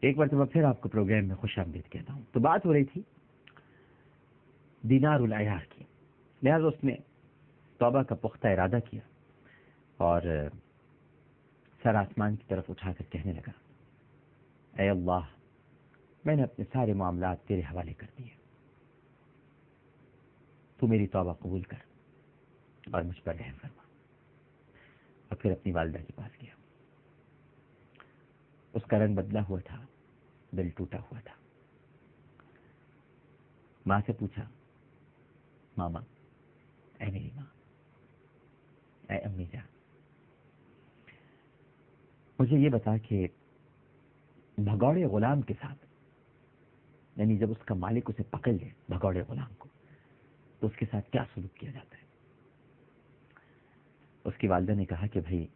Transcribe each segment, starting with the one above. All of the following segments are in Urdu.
ایک مرتبہ پھر آپ کو پروگرام میں خوش آمدید کہتا ہوں. تو بات ہو رہی تھی دینار العیار کی. لہٰذا اس نے توبہ کا پختہ ارادہ کیا اور سر آسمان کی طرف اٹھا کر کہنے لگا، اے اللہ، میں نے اپنے سارے معاملات تیرے حوالے کر دیے، تو میری توبہ قبول کر اور مجھ پر رحم فرما. اور پھر اپنی والدہ کے پاس گیا. اس کا رنگ بدلا ہوا تھا، دل ٹوٹا ہوا تھا. ماں سے پوچھا، ماما، اے میری ماں، اے امی جان، مجھے یہ بتا کہ بھگوڑے غلام کے ساتھ، یعنی جب اس کا مالک اسے پکڑ لے بھگوڑے غلام کو، تو اس کے ساتھ کیا سلوک کیا جاتا ہے؟ اس کی والدہ نے کہا کہ بھائی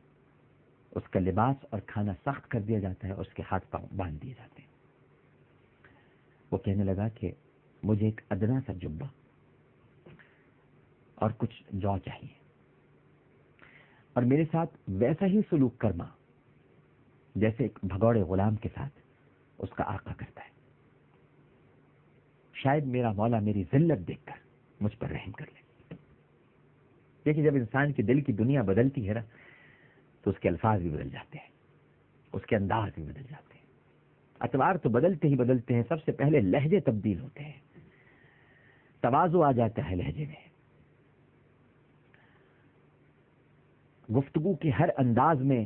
اس کا لباس اور کھانا سخت کر دیا جاتا ہے اور اس کے ہاتھ پاؤں باندھ دیے جاتے ہیں. وہ کہنے لگا کہ مجھے ایک ادنا سا جبہ اور کچھ جو چاہیے، اور میرے ساتھ ویسا ہی سلوک کرنا جیسے ایک بھگوڑے غلام کے ساتھ اس کا آقا کرتا ہے. شاید میرا مولا میری ذلت دیکھ کر مجھ پر رحم کر لے. دیکھیے، جب انسان کے دل کی دنیا بدلتی ہے نا، تو اس کے الفاظ بھی بدل جاتے ہیں، اس کے انداز بھی بدل جاتے ہیں. اطوار تو بدلتے ہی بدلتے ہیں. سب سے پہلے لہجے تبدیل ہوتے ہیں، تواضع آ جاتا ہے لہجے میں، گفتگو کے ہر انداز میں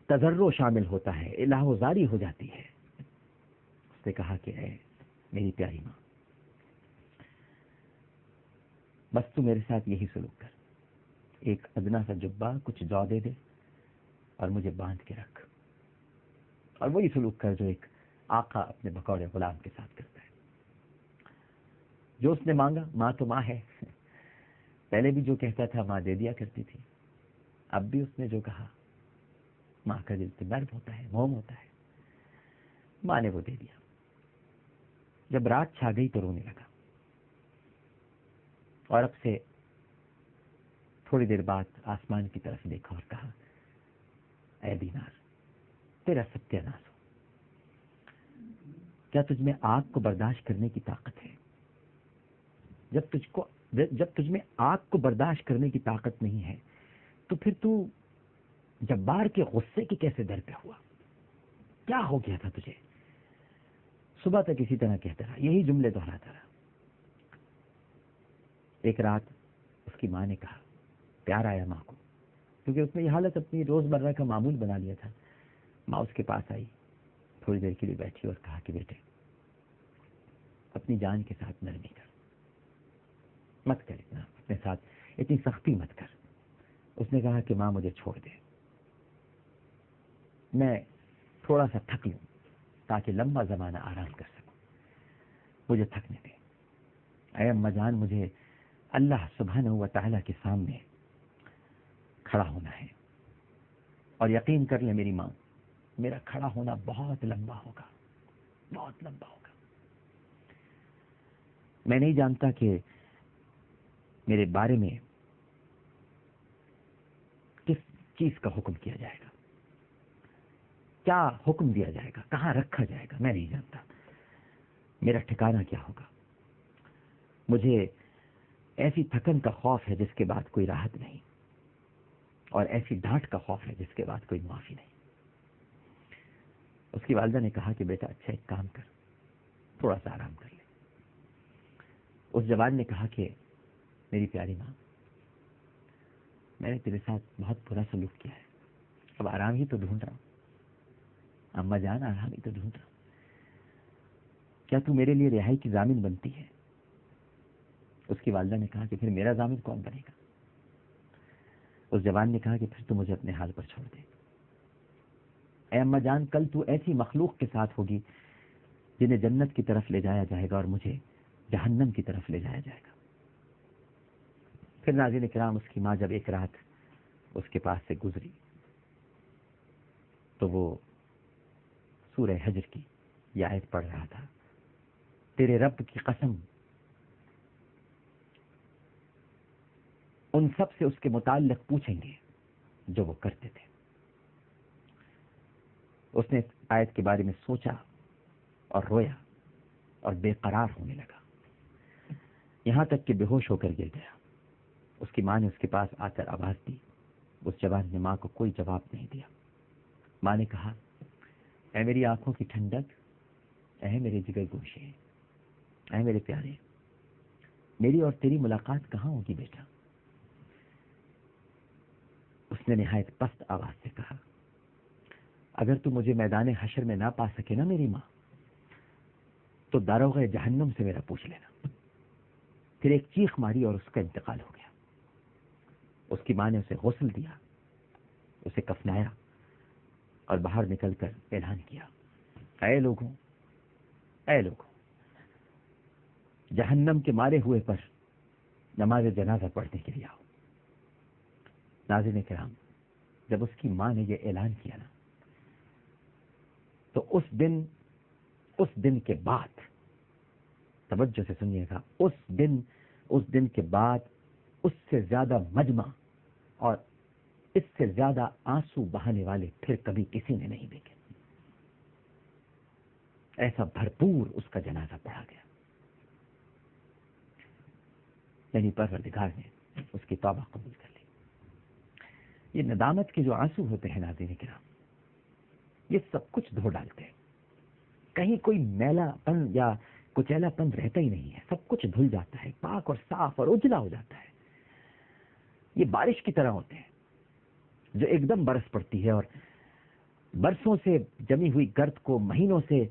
تضرع شامل ہوتا ہے، الہ و زاری ہو جاتی ہے. اس نے کہا کہ اے میری پیاری ماں، بس تو میرے ساتھ یہی سلوک کر، ایک ادنا سا جبہ کچھ جو دے دے اور مجھے باندھ کے رکھ، اور وہی سلوک کر جو ایک آقا اپنے بھگوڑے غلام کے ساتھ کرتا ہے. جو اس نے مانگا، ماں تو ماں ہے، پہلے بھی جو کہتا تھا ماں دے دیا کرتی تھی، اب بھی اس نے جو کہا، ماں کا دل تو نرم ہوتا ہے، موم ہوتا ہے. ماں نے وہ دے دیا. جب رات چھا گئی تو رونے لگا، اور اب سے تھوڑی دیر بعد آسمان کی طرف دیکھا اور کہا، اے دینار، تیرا ستیہ ناس ہو. کیا تجھ میں آگ کو برداشت کرنے کی طاقت ہے؟ جب تجھ میں آگ کو برداشت کرنے کی طاقت نہیں ہے تو پھر تو جبار کے غصے کی کیسے در پہ ہوا؟ کیا ہو گیا تھا تجھے؟ صبح تک اسی طرح کہتا رہا، یہی جملے دہراتا رہا. ایک رات اس کی ماں نے کہا، پیار آیا ماں کو، کیونکہ اس نے یہ حالت اپنی روزمرہ کا معمول بنا لیا تھا. ماں اس کے پاس آئی، تھوڑی دیر کے لیے بیٹھی اور کہا کہ بیٹے، اپنی جان کے ساتھ نرمی کر، مت کر اتنا، اپنے ساتھ اتنی سختی مت کر. اس نے کہا کہ ماں مجھے چھوڑ دے، میں تھوڑا سا تھک لوں تاکہ لمبا زمانہ آرام کر سکوں، مجھے تھکنے دے. اے اماں جان، مجھے اللہ سبحانہ و تعالیٰ کے سامنے کھڑا ہونا ہے، اور یقین کر لے میری ماں، میرا کھڑا ہونا بہت لمبا ہوگا، بہت لمبا ہوگا. میں نہیں جانتا کہ میرے بارے میں کس چیز کا حکم کیا جائے گا، کیا حکم دیا جائے گا، کہاں رکھا جائے گا، میں نہیں جانتا. میرا ٹھکانہ کیا ہوگا. مجھے ایسی تھکن کا خوف ہے جس کے بعد کوئی راحت نہیں، اور ایسی ڈانٹ کا خوف ہے جس کے بعد کوئی معافی نہیں. اس کی والدہ نے کہا کہ بیٹا اچھا ایک کام کر، تھوڑا سا آرام کر لے. اس جوان نے کہا کہ میری پیاری ماں، میں نے تیرے ساتھ بہت برا سلوک کیا ہے، اب آرام ہی تو ڈھونڈ رہا ہوں. اماں جان، آرام ہی تو ڈھونڈ رہا ہوں، کیا تو میرے لیے رہائی کی ضامن بنتی ہے؟ اس کی والدہ نے کہا کہ پھر میرا ضامن کون بنے گا؟ اس جوان نے کہا کہ پھر تو مجھے اپنے حال پر چھوڑ دے. اے اماں جان، کل تو ایسی مخلوق کے ساتھ ہوگی جنہیں جنت کی طرف لے جایا جائے گا اور مجھے جہنم کی طرف لے جایا جائے گا. پھر ناظرین کرام، اس کی ماں جب ایک رات اس کے پاس سے گزری تو وہ سورہ حجر کی یہ آیت پڑھ رہا تھا، تیرے رب کی قسم، ان سب سے اس کے متعلق پوچھیں گے جو وہ کرتے تھے. اس نے آیت کے بارے میں سوچا اور رویا اور بے قرار ہونے لگا، یہاں تک کہ بے ہوش ہو کر گر گیا۔ اس کی ماں نے اس کے پاس آ کر آواز دی، اس جوان نے ماں کو کوئی جواب نہیں دیا۔ ماں نے کہا، اے میری آنکھوں کی ٹھنڈک، اے میرے جگر گوشے، اے میرے پیارے، میری اور تیری ملاقات کہاں ہوگی بیٹا؟ اس نے نہایت پست آواز سے کہا، اگر تو مجھے میدان حشر میں نہ پا سکے نا میری ماں، تو داروغہ جہنم سے میرا پوچھ لینا۔ پھر ایک چیخ ماری اور اس کا انتقال ہو گیا۔ اس کی ماں نے اسے غسل دیا، اسے کفنایا اور باہر نکل کر اعلان کیا، اے لوگوں، اے لوگوں، جہنم کے مارے ہوئے پر نماز جنازہ پڑھنے کے لیے آؤ۔ ناظرین کرام، جب اس کی ماں نے یہ اعلان کیا نا، تو اس دن کے بعد، توجہ سے سنیے گا، اس دن کے بعد اس سے زیادہ مجمع اور اس سے زیادہ آنسو بہانے والے پھر کبھی کسی نے نہیں دیکھے۔ ایسا بھرپور اس کا جنازہ پڑھا گیا، یعنی پروردگار نے اس کی توبہ قبول کر لی۔ یہ ندامت کے جو آنسو ہوتے ہیں ناظرین کرام، یہ سب کچھ دھو ڈالتے ہیں، کہیں کوئی میلا پن یا کچیلا پن رہتا ہی نہیں ہے، سب کچھ دھل جاتا ہے، پاک اور صاف اور اجلا ہو جاتا ہے۔ یہ بارش کی طرح ہوتے ہیں جو ایک دم برس پڑتی ہے اور برسوں سے جمی ہوئی گرد کو، مہینوں سے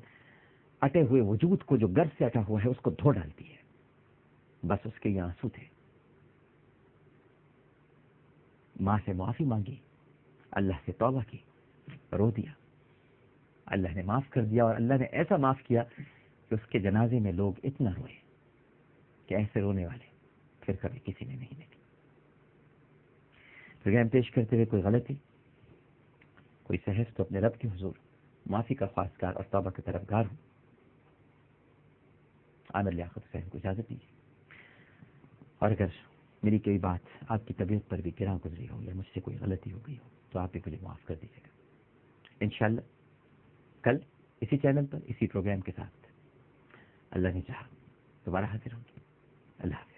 اٹے ہوئے وجود کو، جو گرد سے اٹا ہوا ہے، اس کو دھو ڈالتی ہے۔ بس اس کے یہ آنسو تھے۔ ماں سے معافی مانگی، اللہ سے توبہ کی، رو دیا، اللہ نے معاف کر دیا، اور اللہ نے ایسا معاف کیا کہ اس کے جنازے میں لوگ اتنا روئے کہ ایسے رونے والے پھر کبھی کسی نے نہیں دیکھے۔ پروگرام پیش کرتے ہوئے کوئی غلطی، کوئی سہو تو اپنے رب کے حضور معافی کا خواستگار اور توبہ کے طلبگار ہوں۔ عامر لیاقت حسین کو اجازت دیجیے، اور اگر میری کوئی بات آپ کی طبیعت پر بھی گراں گزری ہو یا مجھ سے کوئی غلطی ہو گئی ہو تو آپ بھی مجھے معاف کر دیجیے گا۔ انشاءاللہ کل اسی چینل پر اسی پروگرام کے ساتھ اللہ نے چاہا دوبارہ حاضر ہوں گے۔ اللہ حافظ۔